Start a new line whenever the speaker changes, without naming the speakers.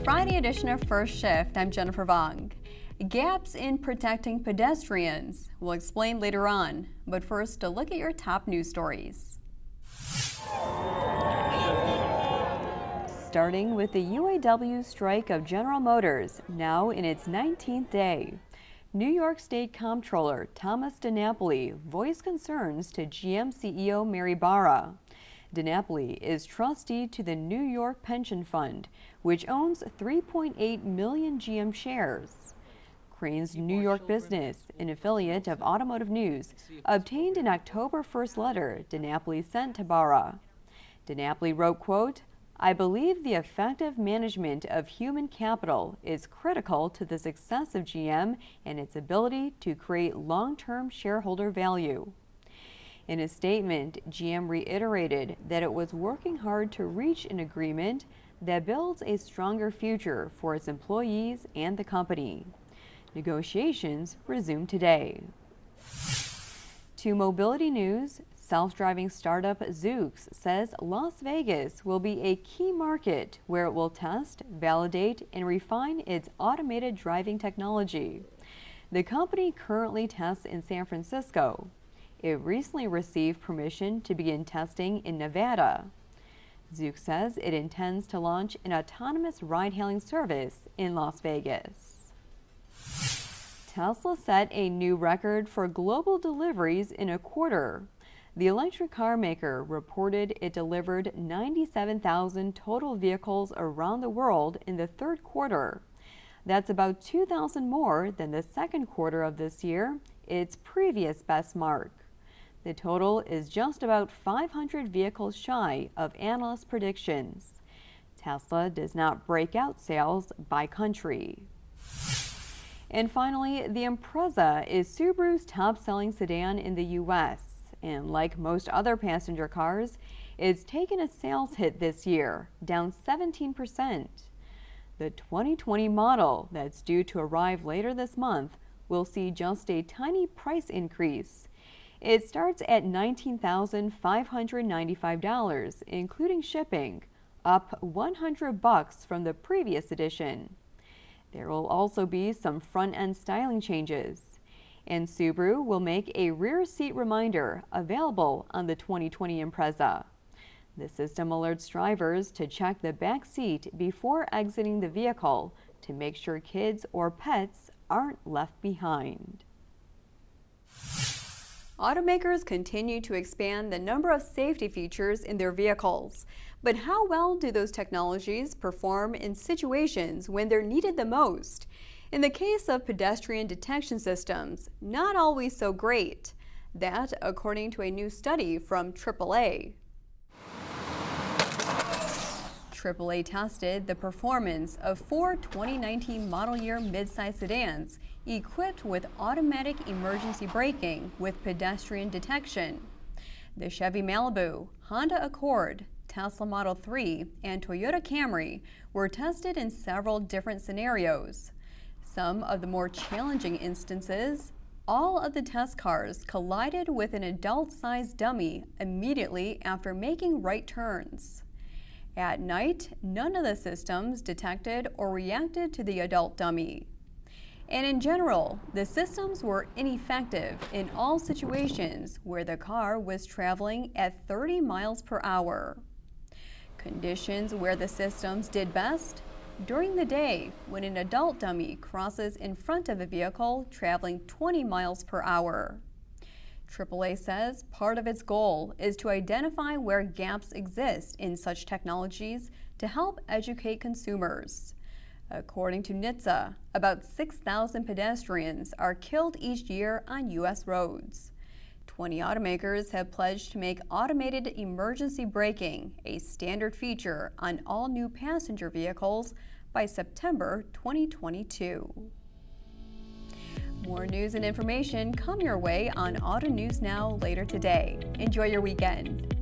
Friday edition of First Shift. I'm Jennifer Vong. Gaps in protecting pedestrians. We'll explain later on. But first, a look at your top news stories. Starting with the UAW strike of General Motors, now in its 19th day. New York State Comptroller Thomas DiNapoli voiced concerns to GM CEO Mary Barra. DiNapoli is trustee to the New York Pension Fund, which owns 3.8 million GM shares. Crane's New York business, an affiliate of Automotive News, obtained an October 1st letter DiNapoli sent to Barra. DiNapoli wrote, quote, "I believe the effective management of human capital is critical to the success of GM and its ability to create long-term shareholder value." In a statement, GM reiterated that it was working hard to reach an agreement that builds a stronger future for its employees and the company. Negotiations resume today. To mobility news, self-driving startup Zoox says Las Vegas will be a key market where it will test, validate, and refine its automated driving technology. The company currently tests in San Francisco. It recently received permission to begin testing in Nevada. Zook says it intends to launch an autonomous ride-hailing service in Las Vegas. Tesla set a new record for global deliveries in a quarter. The electric car maker reported it delivered 97,000 total vehicles around the world in the third quarter. That's about 2,000 more than the second quarter of this year, its previous best mark. The total is just about 500 vehicles shy of analyst predictions. Tesla does not break out sales by country. And finally, the Impreza is Subaru's top-selling sedan in the U.S. And like most other passenger cars, it's taken a sales hit this year, down 17%. The 2020 model that's due to arrive later this month will see just a tiny price increase. It starts at $19,595, including shipping, up $100 from the previous edition. There will also be some front-end styling changes. And Subaru will make a rear seat reminder available on the 2020 Impreza. The system alerts drivers to check the back seat before exiting the vehicle to make sure kids or pets aren't left behind. Automakers continue to expand the number of safety features in their vehicles. But how well do those technologies perform in situations when they're needed the most? In the case of pedestrian detection systems, not always so great. That, according to a new study from AAA. AAA tested the performance of 4 2019 model year midsize sedans equipped with automatic emergency braking with pedestrian detection. The Chevy Malibu, Honda Accord, Tesla Model 3, and Toyota Camry were tested in several different scenarios. Some of the more challenging instances, all of the test cars collided with an adult-sized dummy immediately after making right turns. At night, none of the systems detected or reacted to the adult dummy. And in general, the systems were ineffective in all situations where the car was traveling at 30 miles per hour. Conditions where the systems did best: during the day, when an adult dummy crosses in front of a vehicle traveling 20 miles per hour. AAA says part of its goal is to identify where gaps exist in such technologies to help educate consumers. According to NHTSA, about 6,000 pedestrians are killed each year on U.S. roads. 20 automakers have pledged to make automated emergency braking a standard feature on all new passenger vehicles by September 2022. More news and information come your way on Auto News Now later today. Enjoy your weekend.